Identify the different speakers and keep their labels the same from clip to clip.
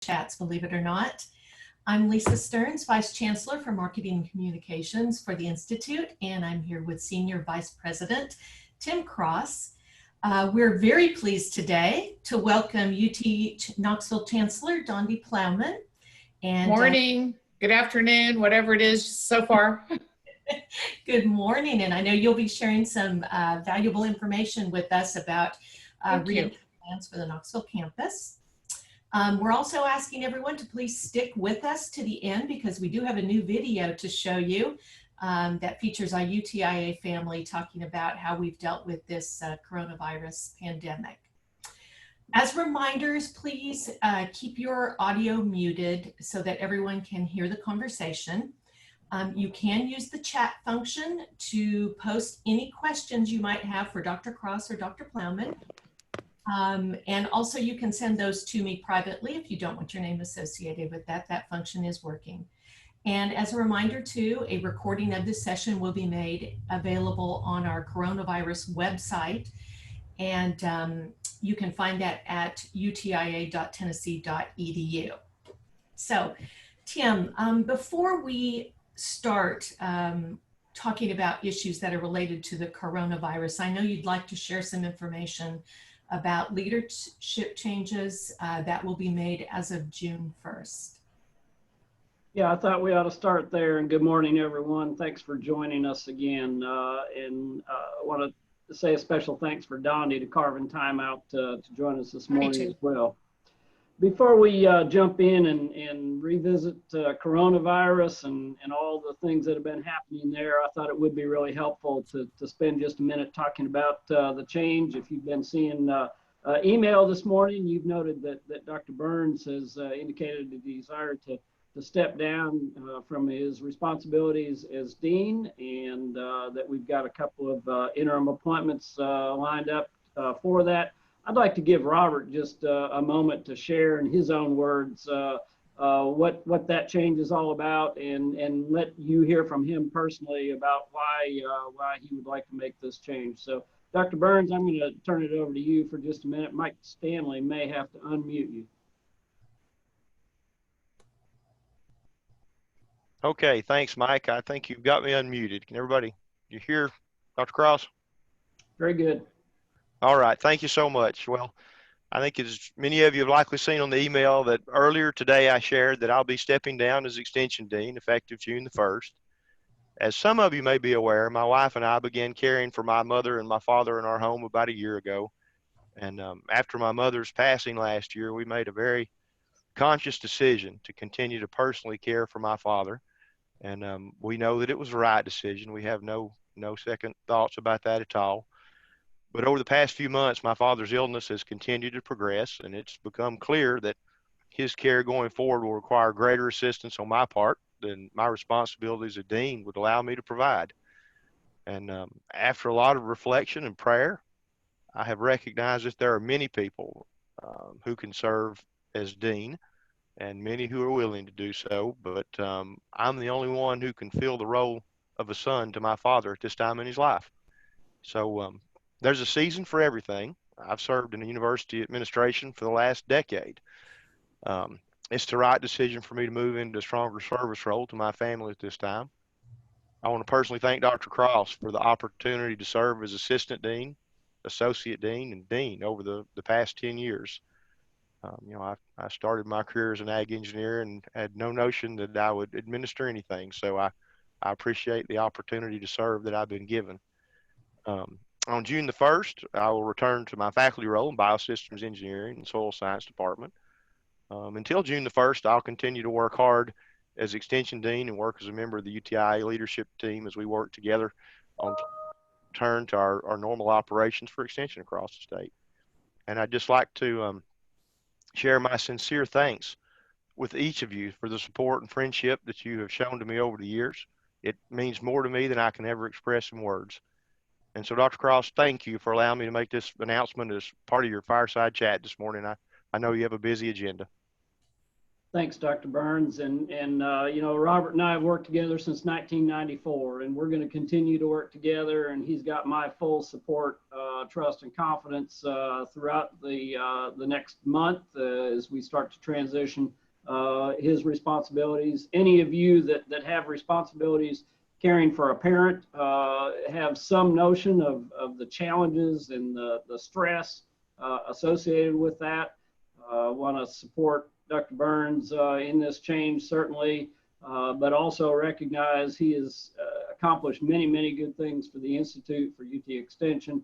Speaker 1: chats, believe it or not. I'm Lisa Stearns, Vice Chancellor for Marketing and Communications for the Institute, and I'm here with Senior Vice President Tim Cross. We're very pleased today to welcome UT Knoxville Chancellor Dondi Plowman.
Speaker 2: And morning, good afternoon, whatever it is so far.
Speaker 1: Good morning, and I know you'll be sharing some valuable information with us about reentry plans for the Knoxville campus. We're also asking everyone to please stick with us to the end because we do have a new video to show you that features our UTIA family talking about how we've dealt with this coronavirus pandemic. As reminders, please keep your audio muted so that everyone can hear the conversation. You can use the chat function to post any questions you might have for Dr. Cross or Dr. Plowman. And also you can send those to me privately if you don't want your name associated with that. That function is working. And as a reminder too, a recording of this session will be made available on our coronavirus website. And you can find that at utia.tennessee.edu. So Tim, before we start talking about issues that are related to the coronavirus, I know you'd like to share some information about leadership changes that will be made as of June 1st.
Speaker 3: Yeah, I thought we ought to start there. And good morning, everyone. Thanks for joining us again. I want to say a special thanks for Dondi to carving time out to join us this morning as well. Before we jump in and revisit coronavirus and all the things that have been happening there, I thought it would be really helpful to spend just a minute talking about the change. If you've been seeing email this morning, you've noted that Dr. Burns has indicated a desire to step down from his responsibilities as dean, and that we've got a couple of interim appointments lined up for that. I'd like to give Robert just a moment to share in his own words what that change is all about, and let you hear from him personally about why he would like to make this change. So, Dr. Burns, I'm going to turn it over to you for just a minute. Mike Stanley may have to unmute you.
Speaker 4: Okay, thanks, Mike. I think you've got me unmuted. Can everybody, you hear Dr. Cross?
Speaker 3: Very good.
Speaker 4: All right, thank you so much. Well, I think as many of you have likely seen on the email that earlier today I shared that I'll be stepping down as Extension Dean effective June the 1st. As some of you may be aware, my wife and I began caring for my mother and my father in our home about a year ago. And after my mother's passing last year, we made a very conscious decision to continue to personally care for my father. And we know that it was the right decision. We have no second thoughts about that at all. But over the past few months, my father's illness has continued to progress, and it's become clear that his care going forward will require greater assistance on my part than my responsibilities as dean would allow me to provide. And after a lot of reflection and prayer, I have recognized that there are many people who can serve as dean, and many who are willing to do so, but I'm the only one who can fill the role of a son to my father at this time in his life. So there's a season for everything. I've served in the university administration for the last decade. It's the right decision for me to move into a stronger service role to my family at this time. I want to personally thank Dr. Cross for the opportunity to serve as assistant dean, associate dean, and dean over the past 10 years. I started my career as an ag engineer and had no notion that I would administer anything. So I appreciate the opportunity to serve that I've been given. On June the 1st, I will return to my faculty role in Biosystems Engineering and Soil Science Department. Until June the 1st, I'll continue to work hard as Extension Dean and work as a member of the UTIA leadership team as we work together on return to our normal operations for Extension across the state. And I'd just like to share my sincere thanks with each of you for the support and friendship that you have shown to me over the years. It means more to me than I can ever express in words. And so, Dr. Cross, thank you for allowing me to make this announcement as part of your fireside chat this morning. I know you have a busy agenda.
Speaker 3: Thanks, Dr. Burns. You know, Robert and I have worked together since 1994, and we're going to continue to work together. And he's got my full support, trust, and confidence throughout the next month as we start to transition his responsibilities. Any of you that have responsibilities caring for a parent have some notion of the challenges and the stress associated with that. Want to support Dr. Burns in this change, certainly, but also recognize he has accomplished many, many good things for the Institute, for UT Extension.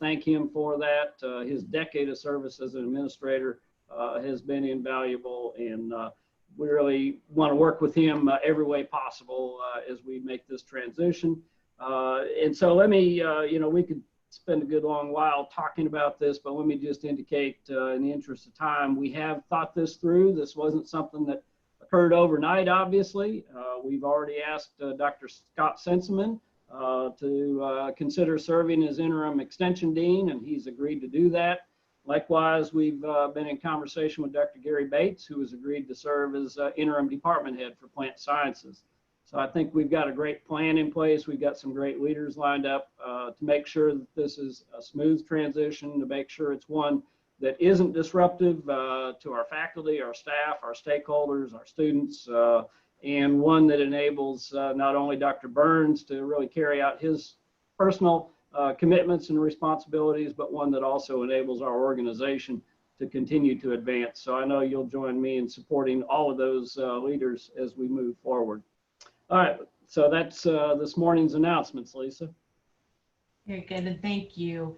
Speaker 3: Thank him for that. His decade of service as an administrator has been invaluable, and we really want to work with him every way possible as we make this transition. And so let me, you know, we could spend a good long while talking about this, but let me just indicate in the interest of time, we have thought this through. This wasn't something that occurred overnight, obviously. We've already asked Dr. Scott Senseman to consider serving as interim extension dean, and he's agreed to do that. Likewise, we've been in conversation with Dr. Gary Bates, who has agreed to serve as interim department head for plant sciences. So I think we've got a great plan in place. We've got some great leaders lined up to make sure that this is a smooth transition, to make sure it's one that isn't disruptive to our faculty, our staff, our stakeholders, our students, and one that enables not only Dr. Burns to really carry out his personal commitments and responsibilities, but one that also enables our organization to continue to advance. So I know you'll join me in supporting all of those leaders as we move forward. All right, so that's this morning's announcements, Lisa.
Speaker 1: Very good, and thank you.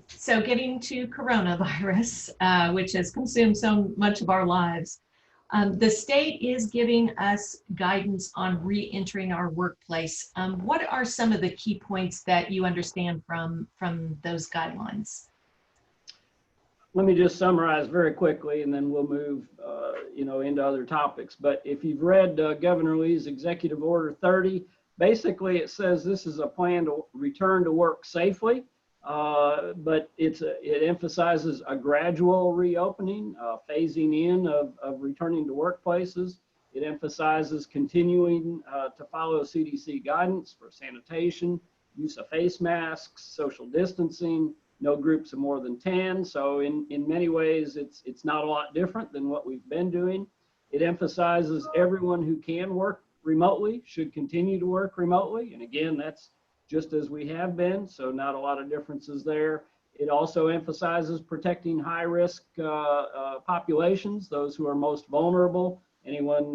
Speaker 1: So getting to coronavirus, which has consumed so much of our lives, the state is giving us guidance on re-entering our workplace. What are some of the key points that you understand from those guidelines?
Speaker 3: Let me just summarize very quickly, and then we'll move you know, into other topics. But if you've read Governor Lee's Executive Order 30, basically it says this is a plan to return to work safely, but it emphasizes a gradual reopening, phasing in of returning to workplaces. It emphasizes continuing to follow CDC guidance for sanitation, use of face masks, social distancing, no groups of more than 10. So in many ways, it's not a lot different than what we've been doing. It emphasizes everyone who can work remotely should continue to work remotely. And again, that's just as we have been, so not a lot of differences there. It also emphasizes protecting high-risk populations, those who are most vulnerable, anyone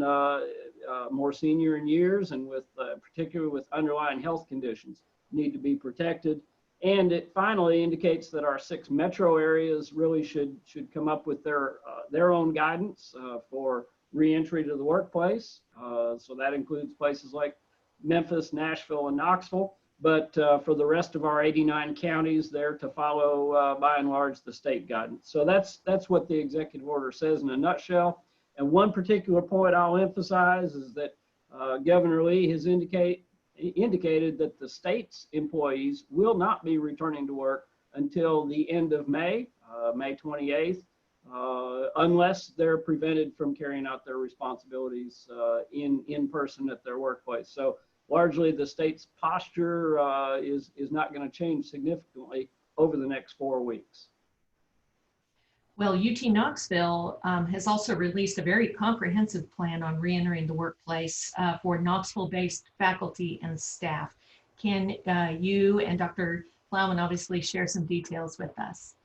Speaker 3: more senior in years, and with particularly with underlying health conditions need to be protected. And it finally indicates that our 6 metro areas really should come up with their own guidance for reentry to the workplace. So that includes places like Memphis, Nashville, and Knoxville. But for the rest of our 89 counties, they're to follow, by and large, the state guidance. So that's what the executive order says in a nutshell. And one particular point I'll emphasize is that Governor Lee has indicated that the state's employees will not be returning to work until the end of May, May 28th, unless they're prevented from carrying out their responsibilities in person at their workplace. So largely the state's posture is not going to change significantly over the next 4 weeks.
Speaker 1: Well, UT Knoxville has also released a very comprehensive plan on reentering the workplace for Knoxville-based faculty and staff. Can you and Dr. Plowman obviously share some details with us?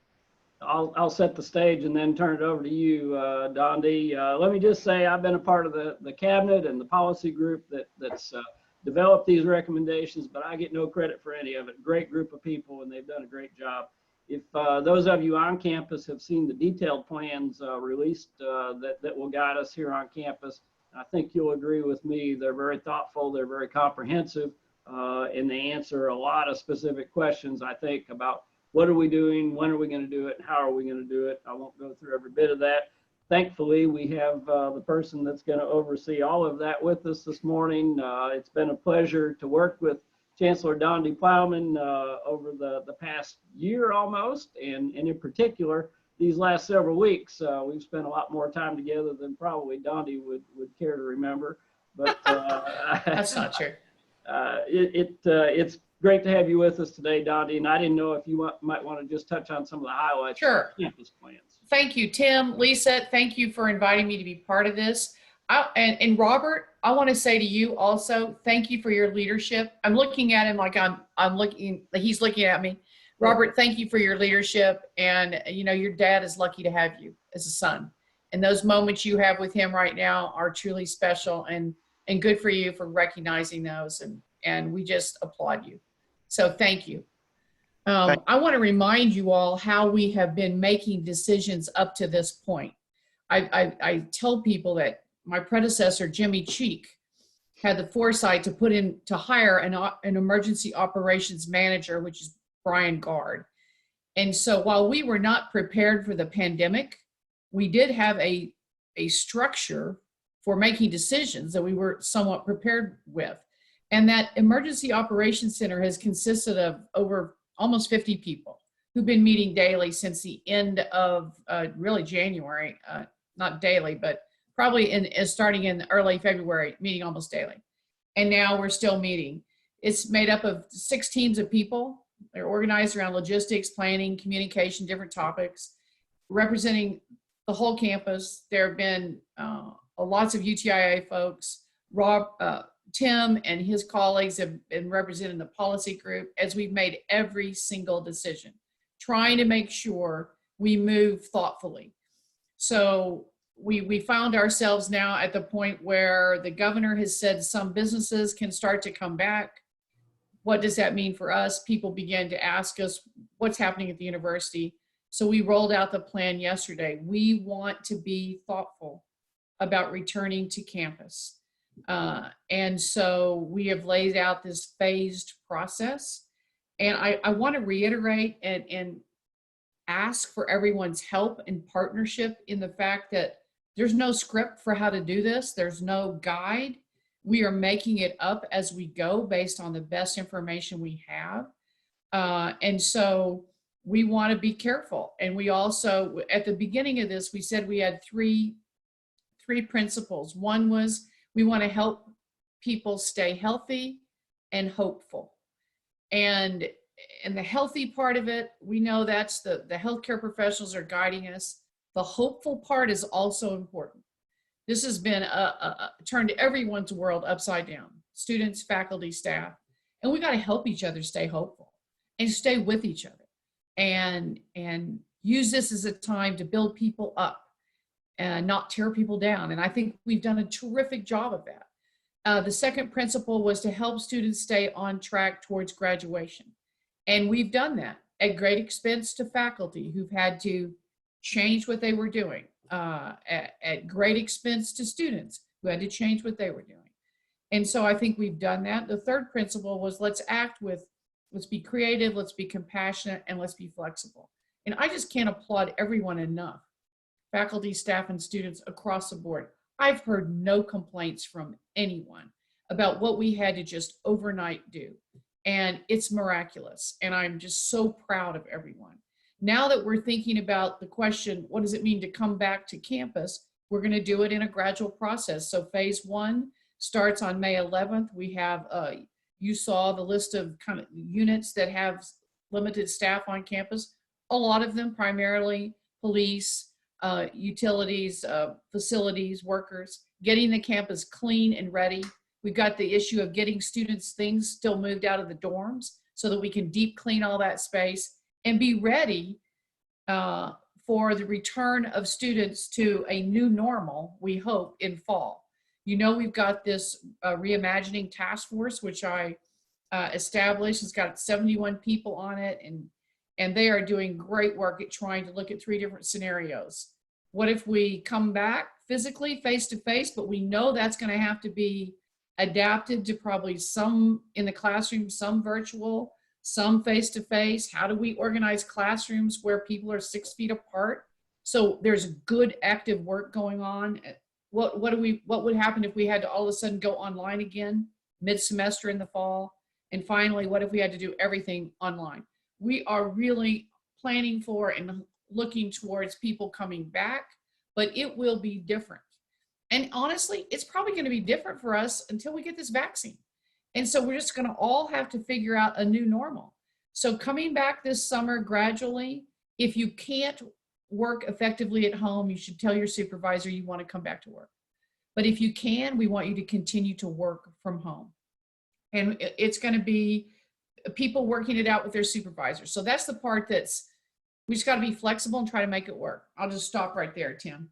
Speaker 3: I'll set the stage and then turn it over to you, Dondi. Let me just say I've been a part of the cabinet and the policy group that's developed these recommendations, but I get no credit for any of it. Great group of people, and they've done a great job. If those of you on campus have seen the detailed plans released that will guide us here on campus, I think you'll agree with me. They're very thoughtful, they're very comprehensive, and they answer a lot of specific questions, I think, about what are we doing, when are we going to do it, and how are we going to do it. I won't go through every bit of that. Thankfully, we have the person that's going to oversee all of that with us this morning. It's been a pleasure to work with Chancellor Dondi Plowman over the past year almost, and in particular, these last several weeks, we've spent a lot more time together than probably Dondi would care to remember. But
Speaker 2: That's not true.
Speaker 3: It's great to have you with us today, Dondi. And I didn't know if you might want to just touch on some of the highlights of
Speaker 2: Sure.
Speaker 3: the campus plans.
Speaker 2: Thank you, Tim, Lisa. Thank you for inviting me to be part of this. And Robert, I want to say to you also, thank you for your leadership. I'm looking at him like I'm looking, he's looking at me. Robert, thank you for your leadership. And you know, your dad is lucky to have you as a son. And those moments you have with him right now are truly special, and good for you for recognizing those. And we just applaud you. So thank you. I want to remind you all how we have been making decisions up to this point. I tell people that my predecessor, Jimmy Cheek, had the foresight to hire an emergency operations manager, which is Brian Gard. And so while we were not prepared for the pandemic, we did have a structure for making decisions that we were somewhat prepared with. And that emergency operations center has consisted of over almost 50 people who've been meeting daily since the end of really January, not daily, but probably starting in early February, meeting almost daily. And now we're still meeting. It's made up of 6 teams of people. They're organized around logistics, planning, communication, different topics, representing the whole campus. There have been lots of UTIA folks. Tim and his colleagues have been representing the policy group as we've made every single decision, trying to make sure we move thoughtfully. So we found ourselves now at the point where the governor has said some businesses can start to come back. What does that mean for us? People began to ask us what's happening at the university. So we rolled out the plan yesterday. We want to be thoughtful about returning to campus. And so we have laid out this phased process. And I want to reiterate and ask for everyone's help and partnership in the fact that there's no script for how to do this. There's no guide. We are making it up as we go based on the best information we have. And so we want to be careful. And we also, at the beginning of this, we said we had three principles. One was we want to help people stay healthy and hopeful. And the healthy part of it, we know that's the healthcare professionals are guiding us. The hopeful part is also important. This has been turned everyone's world upside down, students, faculty, staff, and we got to help each other stay hopeful and stay with each other and use this as a time to build people up and not tear people down. And I think we've done a terrific job of that. The second principle was to help students stay on track towards graduation. And we've done that at great expense to faculty who've had to change what they were doing, at great expense to students who had to change what they were doing. And so I think we've done that. The third principle was let's be creative, let's be compassionate, and let's be flexible. And I just can't applaud everyone enough, faculty, staff, and students across the board. I've heard no complaints from anyone about what we had to just overnight do. And it's miraculous. And I'm just so proud of everyone. Now that we're thinking about the question, what does it mean to come back to campus? We're going to do it in a gradual process. So phase 1 starts on May 11th. We have, you saw the list of kind of units that have limited staff on campus. A lot of them primarily police, utilities, facilities, workers, getting the campus clean and ready. We've got the issue of getting students' things still moved out of the dorms so that we can deep clean all that space and be ready for the return of students to a new normal, we hope, in fall. You know, we've got this reimagining task force, which I established. It's got 71 people on it, and they are doing great work at trying to look at 3 different scenarios. What if we come back physically, face-to-face, but we know that's going to have to be adapted to probably some in the classroom, some virtual, some face-to-face. How do we organize classrooms where people are 6 feet apart? So there's good active work going on. What would happen if we had to all of a sudden go online again mid-semester in the fall? And finally, what if we had to do everything online? We are really planning for and looking towards people coming back, but it will be different. And honestly, it's probably going to be different for us until we get this vaccine. And so we're just going to all have to figure out a new normal. So coming back this summer gradually, if you can't work effectively at home, you should tell your supervisor you want to come back to work. But if you can, we want you to continue to work from home. And it's going to be people working it out with their supervisors. So that's the part we just got to be flexible and try to make it work. I'll just stop right there, Tim.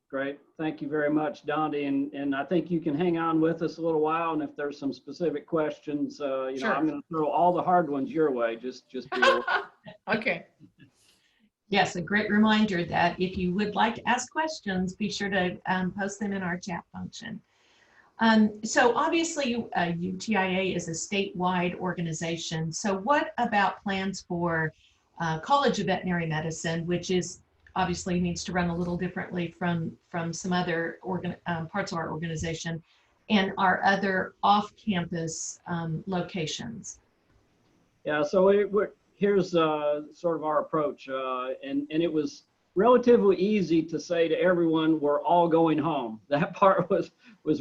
Speaker 3: Great. Thank you very much, Dondi. And I think you can hang on with us a little while. And if there's some specific questions, you know, I'm going to throw all the hard ones your way. Just be
Speaker 2: okay.
Speaker 1: Yes, a great reminder that if you would like to ask questions, be sure to post them in our chat function. So obviously UTIA is a statewide organization. So what about plans for College of Veterinary Medicine, which is obviously needs to run a little differently from some other parts of our organization, and our other off-campus locations?
Speaker 3: Yeah, so here's sort of our approach, and it was relatively easy to say to everyone, we're all going home. That part was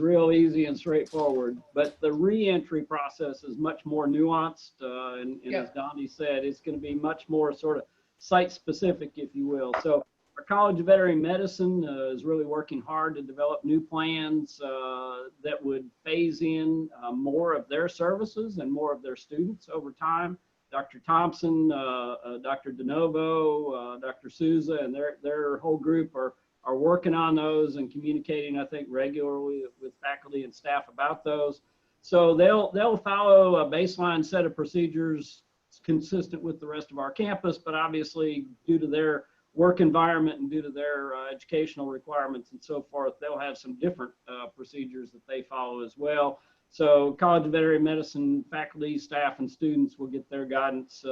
Speaker 3: real easy and straightforward, but the reentry process is much more nuanced, and as Dondi said, it's going to be much more sort of site-specific, if you will. So our College of Veterinary Medicine is really working hard to develop new plans that would phase in more of their services and more of their students over time. Dr. Thompson, Dr. DeNovo, Dr. Souza, and their whole group are working on those and communicating, I think, regularly with faculty and staff about those. So they'll follow a baseline set of procedures consistent with the rest of our campus, but obviously due to their work environment and due to their educational requirements and so forth, they'll have some different procedures that they follow as well. So College of Veterinary Medicine faculty, staff, and students will get their guidance,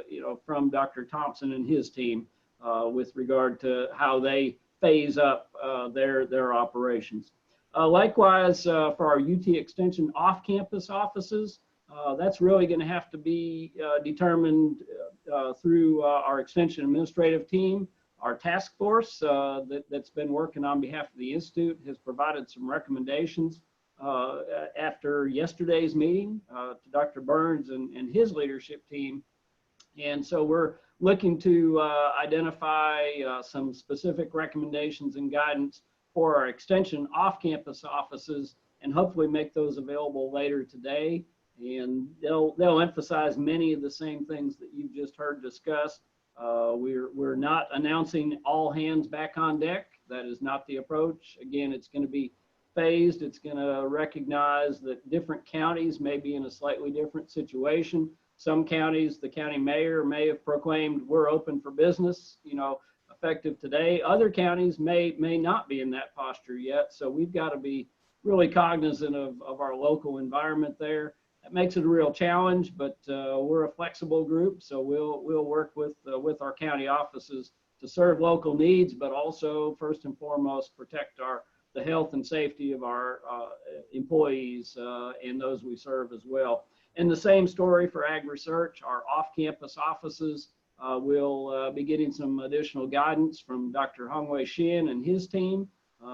Speaker 3: you know, from Dr. Thompson and his team with regard to how they phase up their operations. Likewise, for our UT Extension off-campus offices, that's really going to have to be determined through our Extension administrative team. Our task force that's been working on behalf of the Institute has provided some recommendations after yesterday's meeting to Dr. Burns and his leadership team. And so we're looking to identify some specific recommendations and guidance for our Extension off-campus offices and hopefully make those available later today. And they'll emphasize many of the same things that you've just heard discussed. We're not announcing all hands back on deck. That is not the approach. Again, it's going to be phased. It's going to recognize that different counties may be in a slightly different situation. Some counties, the county mayor may have proclaimed we're open for business, you know, effective today. Other counties may not be in that posture yet. So we've got to be really cognizant of our local environment there. That makes it a real challenge, but we're a flexible group, so we'll work with our county offices to serve local needs, but also first and foremost protect the health and safety of our employees and those we serve as well. And the same story for Ag Research. Our off-campus offices will be getting some additional guidance from Dr. Hongwei Shin and his team,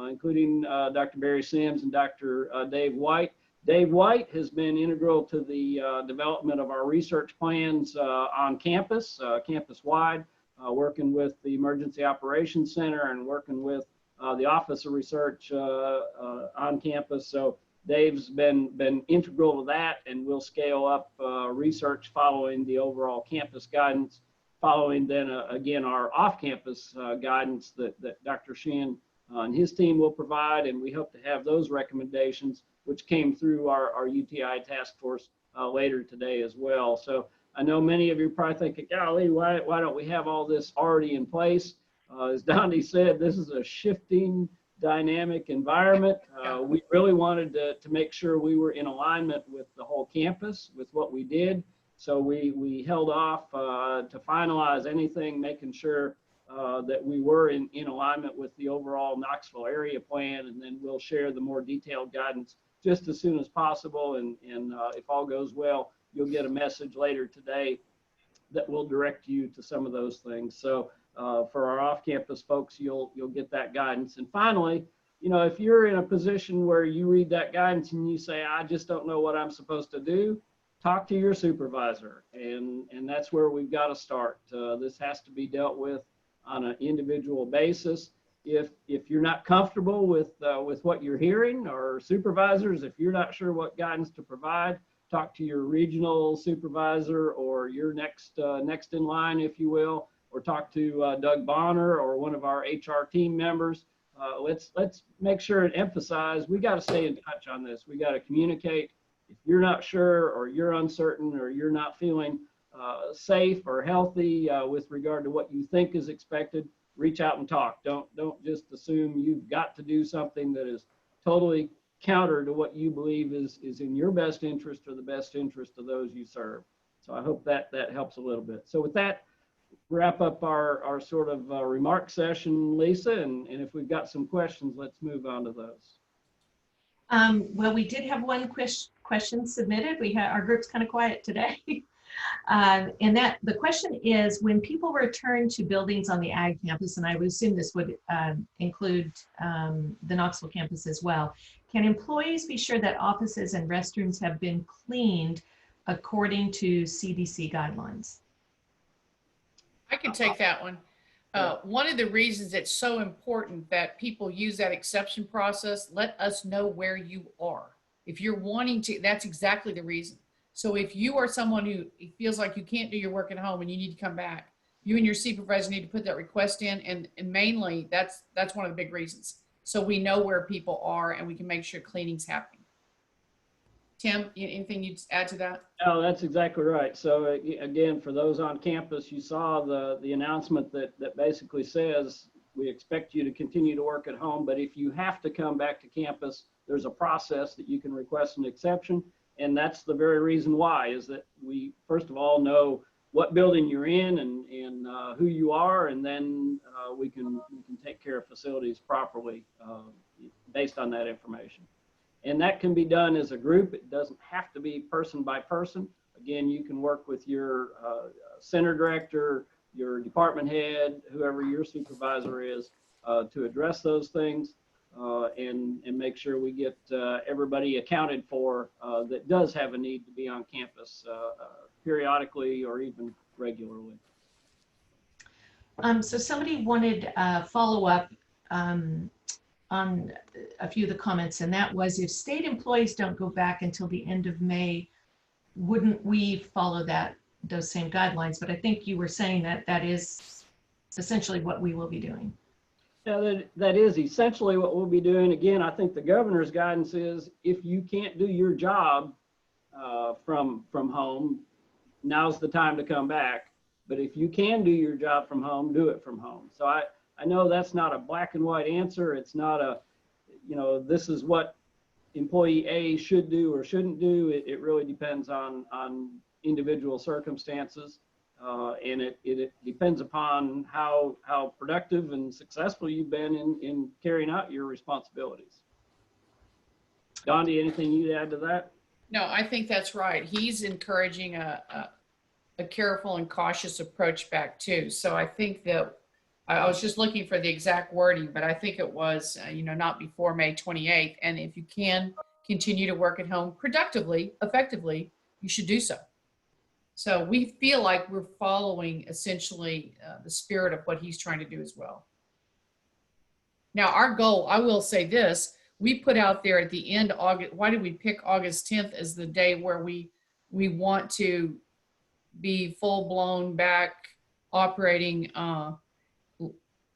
Speaker 3: including Dr. Barry Sims and Dr. Dave White. Dave White has been integral to the development of our research plans on campus, campus-wide, working with the Emergency Operations Center and working with the Office of Research on campus. So Dave's been integral to that, and we'll scale up research following the overall campus guidance, following then again our off-campus guidance that Dr. Shin and his team will provide, and we hope to have those recommendations, which came through our UTI task force later today as well. So I know many of you are probably thinking, golly, why don't we have all this already in place? As Dondi said, this is a shifting, dynamic environment. We really wanted to make sure we were in alignment with the whole campus, with what we did. So we held off to finalize anything, making sure that we were in alignment with the overall Knoxville area plan, and then we'll share the more detailed guidance just as soon as possible. And if all goes well, you'll get a message later today that will direct you to some of those things. So For our off-campus folks, you'll get that guidance. And finally, if you're in a position where you read that guidance and you say, I just don't know what I'm supposed to do, talk to your supervisor. And that's where we've got to start. This has to be dealt with on an individual basis. If you're not comfortable with what you're hearing, or supervisors, if you're not sure what guidance to provide, talk to your regional supervisor or your next in line, if you will, or talk to Doug Bonner or one of our HR team members. Let's make sure and emphasize, we got to stay in touch on this. We got to communicate. If you're not sure, or you're uncertain, or you're not feeling safe or healthy with regard to what you think is expected, reach out and talk. Don't just assume you've got to do something that is totally counter to what you believe is in your best interest or the best interest of those you serve. So I hope that helps a little bit. So with that, wrap up our sort of remark session, Lisa, and if we've got some questions, let's move on to those.
Speaker 1: Well, we did have one question submitted. Our group's kind of quiet today. And that the question is, when people return to buildings on the Ag campus, and I would assume this would include the Knoxville campus as well, can employees be sure that offices and restrooms have been cleaned according to CDC guidelines?
Speaker 2: I can take that one. One of the reasons it's so important that people use that exception process, let us know where you are. If you're wanting to, that's exactly the reason. So if you are someone who feels like you can't do your work at home and you need to come back, you and your supervisor need to put that request in, and mainly that's one of the big reasons. So we know where people are and we can make sure cleaning's happening. Tim, anything you'd add to that?
Speaker 3: No, that's exactly right. So again, for those on campus, you saw the announcement that basically says, we expect you to continue to work at home, but if you have to come back to campus, there's a process that you can request an exception. And that's the very reason why, is that we, first of all, know what building you're in and who you are, and then we can take care of facilities properly based on that information. And that can be done as a group. It doesn't have to be person by person. Again, you can work with your center director, your department head, whoever your supervisor is, to address those things and make sure we get everybody accounted for that does have a need to be on campus periodically or even regularly.
Speaker 1: So somebody wanted follow-up on a few of the comments, and that was, if state employees don't go back until the end of May, wouldn't we follow those same guidelines? But I think you were saying that is essentially what we will be doing.
Speaker 3: Yeah, that is essentially what we'll be doing. Again, I think the governor's guidance is, if you can't do your job from home, now's the time to come back. But if you can do your job from home, do it from home. So I know that's not a black and white answer. It's not a, this is what employee A should do or shouldn't do. It really depends on individual circumstances. And it depends upon how productive and successful you've been in carrying out your responsibilities. Dondi, anything you'd add to that?
Speaker 2: No, I think that's right. He's encouraging a careful and cautious approach back too. So I think that I was just looking for the exact wording, but I think it was, not before May 28th. And if you can continue to work at home productively, effectively, you should do so. So we feel like we're following essentially the spirit of what he's trying to do as well. Now, our goal, I will say this, we put out there at the end of August, why did we pick August 10th as the day where we want to be full blown back operating? I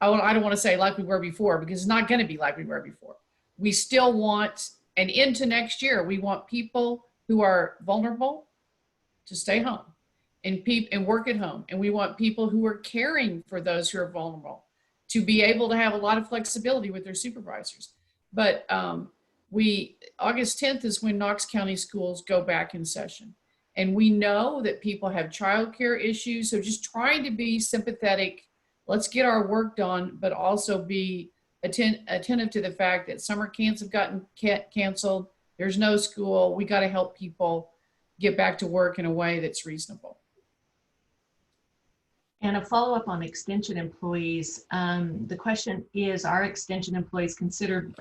Speaker 2: don't want to say like we were before, because it's not going to be like we were before. We still want, and into next year, we want people who are vulnerable to stay home and work at home. And we want people who are caring for those who are vulnerable to be able to have a lot of flexibility with their supervisors. But August 10th is when Knox County schools go back in session. And we know that people have childcare issues. So just trying to be sympathetic, let's get our work done, but also be attentive to the fact that summer camps have gotten canceled. There's no school. We got to help people get back to work in a way that's reasonable.
Speaker 1: And a follow-up on extension employees. The question is, are extension employees considered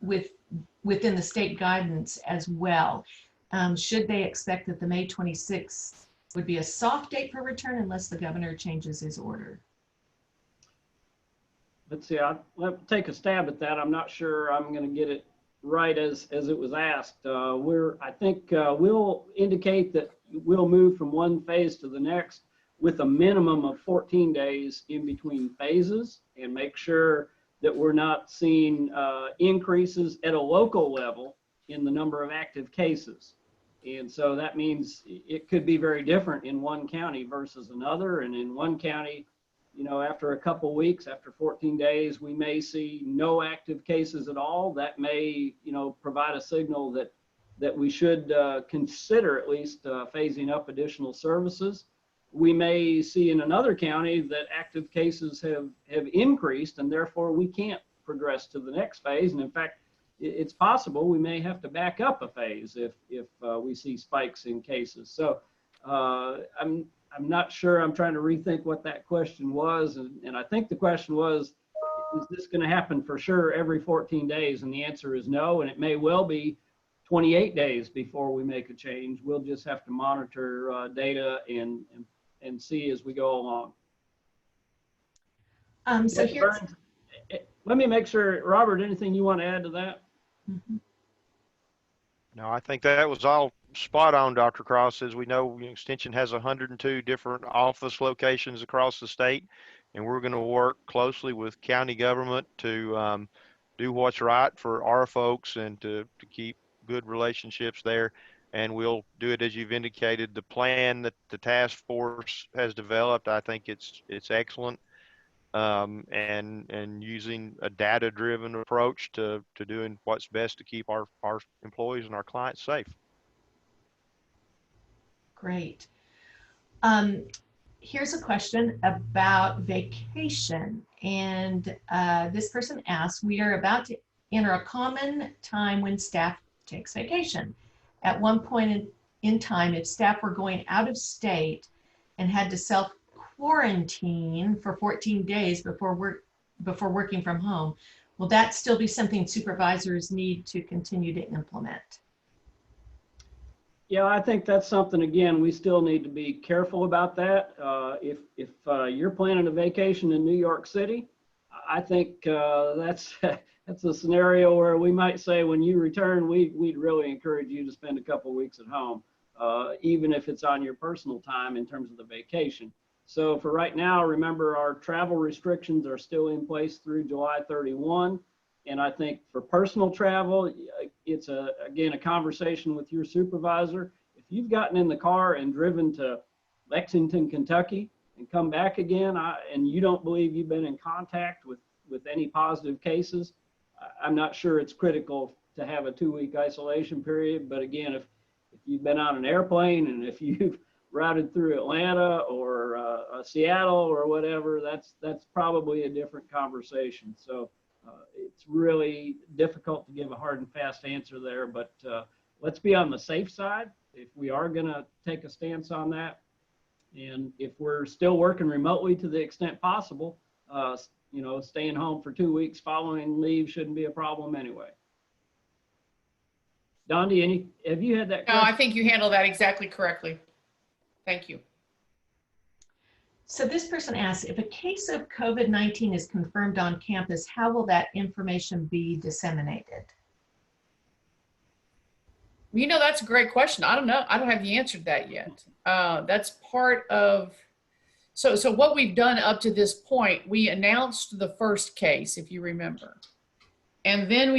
Speaker 1: within the state guidance as well? Should they expect that the May 26th would be a soft date for return unless the governor changes his order?
Speaker 3: Let's see, I'll take a stab at that. I'm not sure I'm going to get it right as it was asked. I think we'll indicate that we'll move from one phase to the next with a minimum of 14 days in between phases, and make sure that we're not seeing increases at a local level in the number of active cases. And so that means it could be very different in one county versus another. And in one county, after a couple weeks, after 14 days, we may see no active cases at all. That may, provide a signal that we should consider at least phasing up additional services. We may see in another county that active cases have increased, and therefore we can't progress to the next phase. And in fact, it's possible we may have to back up a phase if we see spikes in cases. So I'm not sure. I'm trying to rethink what that question was. And I think the question was, is this going to happen for sure every 14 days? And the answer is no. And it may well be 28 days before we make a change. We'll just have to monitor data and see as we go along.
Speaker 1: So here's,
Speaker 3: let me make sure, Robert, anything you want to add to that?
Speaker 1: Mhm.
Speaker 4: No, I think that was all spot on, Dr. Cross. As we know, Extension has 102 different office locations across the state, and we're going to work closely with county government to do what's right for our folks and to keep good relationships there. And we'll do it as you've indicated. The plan that the task force has developed, I think it's excellent. And using a data-driven approach to doing what's best to keep our employees and our clients safe.
Speaker 1: Great. Here's a question about vacation. And this person asks, we are about to enter a common time when staff takes vacation. At one point in time, if staff were going out of state and had to self-quarantine for 14 days before working from home, will that still be something supervisors need to continue to implement?
Speaker 3: Yeah, I think that's something, again, we still need to be careful about that. If you're planning a vacation in New York City, I think that's a scenario where we might say when you return, we'd really encourage you to spend a couple of weeks at home, even if it's on your personal time in terms of the vacation. So for right now, remember our travel restrictions are still in place through July 31. And I think for personal travel, it's again a conversation with your supervisor. If you've gotten in the car and driven to Lexington, Kentucky and come back again, and you don't believe you've been in contact with any positive cases, I'm not sure it's critical to have a 2-week isolation period. But again, if you've been on an airplane and if you've routed through Atlanta or Seattle or whatever, that's probably a different conversation. So it's really difficult to give a hard and fast answer there, but let's be on the safe side if we are going to take a stance on that. And if we're still working remotely to the extent possible, staying home for 2 weeks following leave shouldn't be a problem anyway. Dondi, have you had that question?
Speaker 2: No, I think you handled that exactly correctly. Thank you.
Speaker 1: So this person asks, if a case of COVID-19 is confirmed on campus, how will that information be disseminated?
Speaker 2: That's a great question. I don't know. I don't have the answer to that yet. That's part of, so what we've done up to this point, we announced the first case, if you remember. And then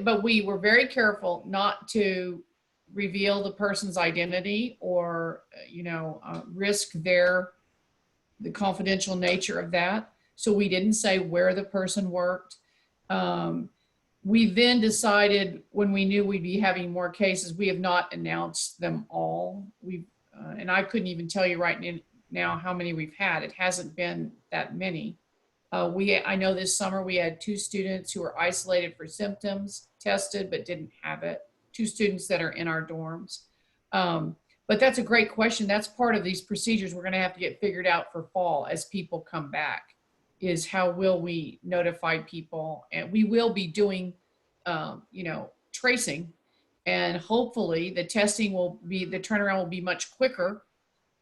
Speaker 2: but we were very careful not to reveal the person's identity or, risk the confidential nature of that. So we didn't say where the person worked. We then decided when we knew we'd be having more cases, we have not announced them all. And I couldn't even tell you right now how many we've had. It hasn't been that many. I know this summer we had 2 students who were isolated for symptoms, tested, but didn't have it. 2 students that are in our dorms. But But that's a great question. That's part of these procedures we're going to have to get figured out for fall as people come back, is how will we notify people? And we will be doing, tracing, and hopefully the testing will be, the turnaround will be much quicker,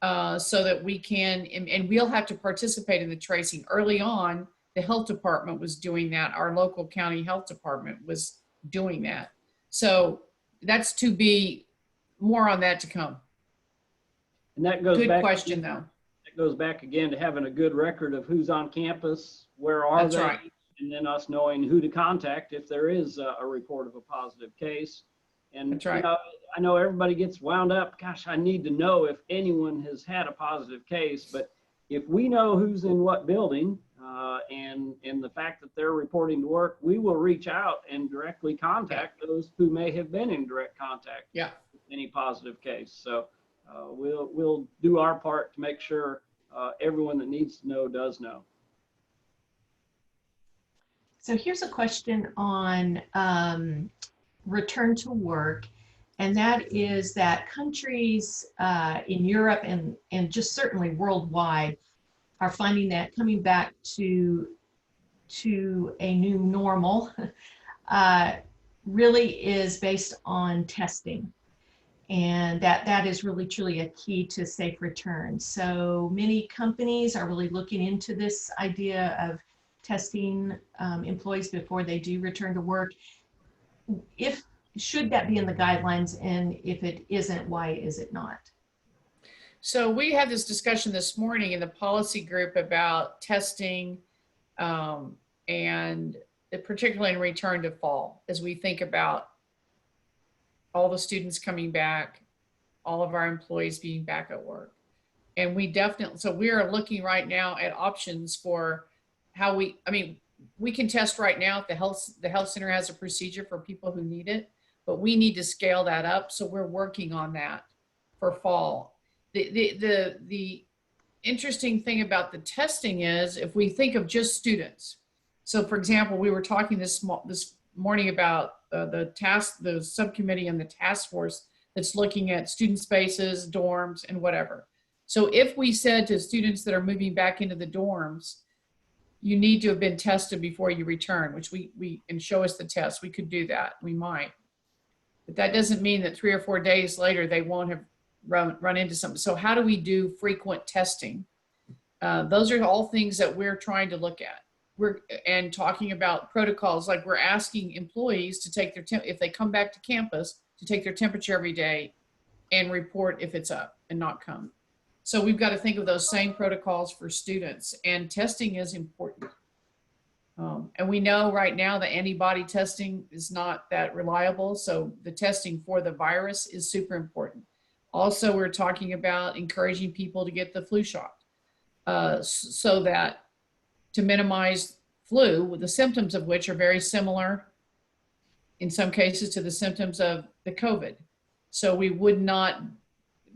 Speaker 2: so that we can, and we'll have to participate in the tracing. Early on, the health department was doing that. Our local county health department was doing that. So that's to be, more on that to come.
Speaker 3: And that goes
Speaker 2: Good
Speaker 3: back,
Speaker 2: question though.
Speaker 3: it goes back again to having a good record of who's on campus, where are
Speaker 2: That's
Speaker 3: they,
Speaker 2: right.
Speaker 3: and then us knowing who to contact if there is a report of a positive case. And
Speaker 2: That's right.
Speaker 3: I know everybody gets wound up. Gosh, I need to know if anyone has had a positive case. But if we know who's in what building, and the fact that they're reporting to work, we will reach out and directly contact those who may have been in direct contact with any positive case. So we'll do our part to make sure everyone that needs to know does know.
Speaker 1: So here's a question on return to work, and that is that countries in Europe and just certainly worldwide are finding that coming back to a new normal really is based on testing. And that is really truly a key to safe return. So many companies are really looking into this idea of testing employees before they do return to work. Should that be in the guidelines? And if it isn't, why is it not?
Speaker 2: So we had this discussion this morning in the policy group about testing, and particularly in return to fall, as we think about all the students coming back, all of our employees being back at work. And we definitely, so we are looking right now at options for how we can test right now if the health center has a procedure for people who need it, but we need to scale that up. So we're working on that for fall. The interesting thing about the testing is if we think of just students. So for example, we were talking this morning about the subcommittee and the task force that's looking at student spaces, dorms, and whatever. So if we said to students that are moving back into the dorms, you need to have been tested before you return, which and show us the test, we could do that, we might. But that doesn't mean that 3 or 4 days later, they won't have run into something. So how do we do frequent testing? Those are all things that we're trying to look at. And talking about protocols, like we're asking employees to take their if they come back to campus, to take their temperature every day and report if it's up and not come. So we've got to think of those same protocols for students, and testing is important. And we know right now the antibody testing is not that reliable. So the testing for the virus is super important. Also, we're talking about encouraging people to get the flu shot, so that to minimize flu, the symptoms of which are very similar in some cases to the symptoms of the COVID. So we would not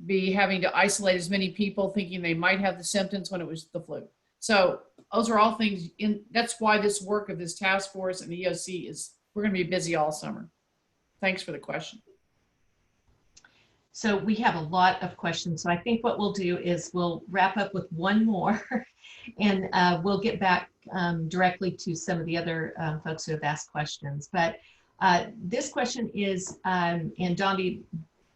Speaker 2: be having to isolate as many people thinking they might have the symptoms when it was the flu. So those are all things that's why this work of this task force and the EOC we're going to be busy all summer. Thanks for the question.
Speaker 1: So we have a lot of questions. So I think what we'll do is we'll wrap up with one more and we'll get back directly to some of the other folks who have asked questions. But this question is, and Dondi,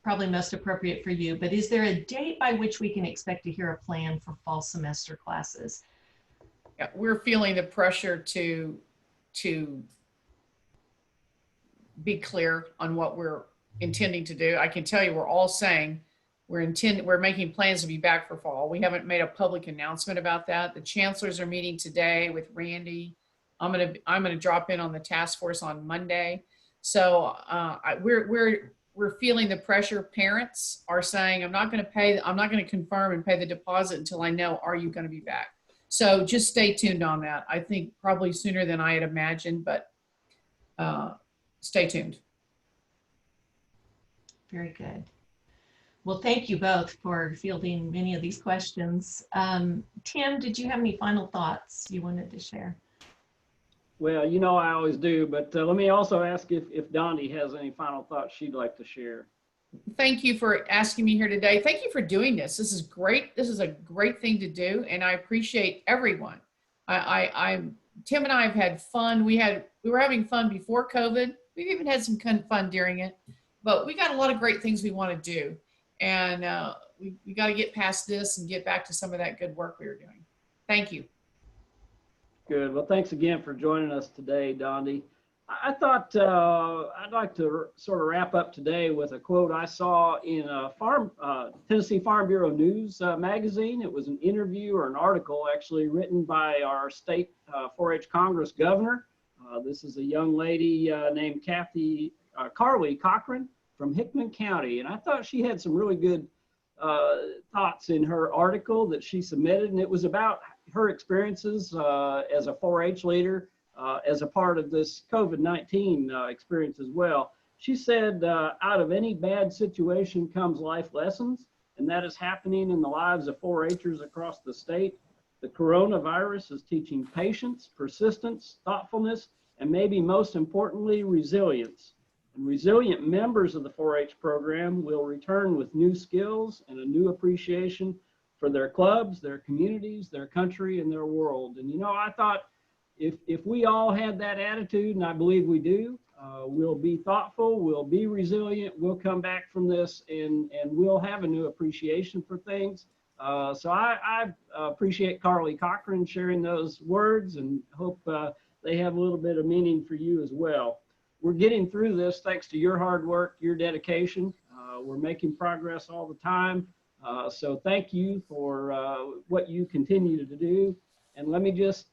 Speaker 1: probably most appropriate for you, but is there a date by which we can expect to hear a plan for fall semester classes?
Speaker 2: Yeah, we're feeling the pressure to be clear on what we're intending to do. I can tell you, we're all saying we're making plans to be back for fall. We haven't made a public announcement about that. The chancellors are meeting today with Randy. I'm gonna drop in on the task force on Monday. So we're feeling the pressure. Parents are saying, I'm not going to confirm and pay the deposit until I know, are you going to be back? So just stay tuned on that. I think probably sooner than I had imagined, but stay tuned.
Speaker 1: Very good. Well, thank you both for fielding many of these questions. Tim, did you have any final thoughts you wanted to share?
Speaker 3: Well, you know I always do, but let me also ask if Dondi has any final thoughts she'd like to share.
Speaker 2: thank you for asking me here today. Thank you for doing this. This is great. This is a great thing to do, and I appreciate everyone. Tim and I have had fun. We were having fun before COVID. We've even had some fun during it, but we got a lot of great things we want to do, and we got to get past this and get back to some of that good work we were doing. Thank you.
Speaker 3: Good. Well, thanks again for joining us today, Dondi. I thought I'd like to sort of wrap up today with a quote I saw in a Tennessee Farm Bureau News magazine. It was an interview or an article actually written by our state 4-H Congress governor. This is a young lady named Carly Cochran from Hickman County. And I thought she had some really good thoughts in her article that she submitted. And it was about her experiences as a 4-H leader, as a part of this COVID-19 experience as well. She said, out of any bad situation comes life lessons, and that is happening in the lives of 4-Hers across the state. The coronavirus is teaching patience, persistence, thoughtfulness, and maybe most importantly, resilience. And resilient members of the 4-H program will return with new skills and a new appreciation for their clubs, their communities, their country, and their world. And I thought, if we all had that attitude, and I believe we do, we'll be thoughtful, we'll be resilient, we'll come back from this, and we'll have a new appreciation for things. So I appreciate Carly Cochran sharing those words, and hope they have a little bit of meaning for you as well. We're getting through this thanks to your hard work, your dedication. We're making progress all the time. So thank you for what you continue to do. And let me just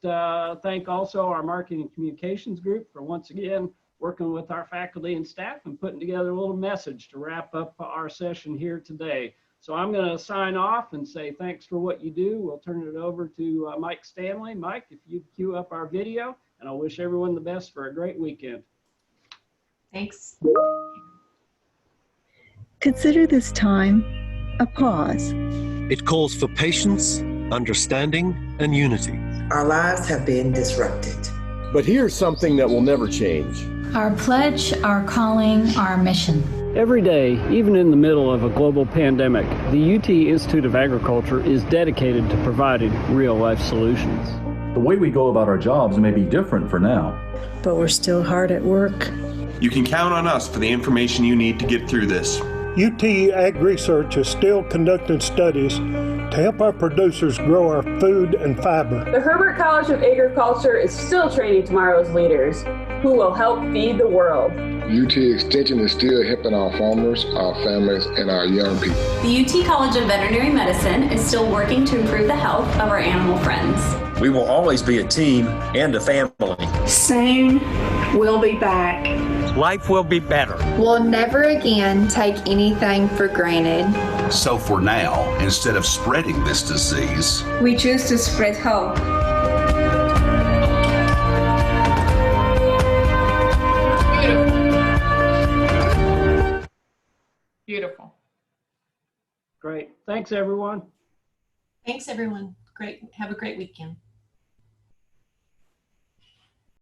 Speaker 3: thank also our marketing and communications group for once again working with our faculty and staff and putting together a little message to wrap up our session here today. So I'm going to sign off and say thanks for what you do. We'll turn it over to Mike Stanley. Mike, if you'd cue up our video, and I'll wish everyone the best for a great weekend.
Speaker 1: Thanks.
Speaker 5: Consider this time a pause.
Speaker 6: It calls for patience, understanding, and unity.
Speaker 7: Our lives have been disrupted.
Speaker 8: But here's something that will never change.
Speaker 9: Our pledge, our calling, our mission.
Speaker 3: Every day, even in the middle of a global pandemic, the UT Institute of Agriculture is dedicated to providing real-life solutions.
Speaker 10: The way we go about our jobs may be different for now.
Speaker 7: But we're still hard at work.
Speaker 11: You can count on us for the information you need to get through this.
Speaker 12: UT Ag Research is still conducting studies to help our producers grow our food and fiber.
Speaker 13: The Herbert College of Agriculture is still training tomorrow's leaders who will help feed the world.
Speaker 14: UT Extension is still helping our farmers, our families, and our young people.
Speaker 15: The UT College of Veterinary Medicine is still working to improve the health of our animal friends.
Speaker 16: We will always be a team and a family.
Speaker 17: Soon, we'll be back.
Speaker 18: Life will be better.
Speaker 19: We'll never again take anything for granted.
Speaker 20: So for now, instead of spreading this disease,
Speaker 17: we choose to spread hope.
Speaker 2: Beautiful.
Speaker 3: Great. Thanks, everyone.
Speaker 1: Thanks, everyone. Great. Have a great weekend.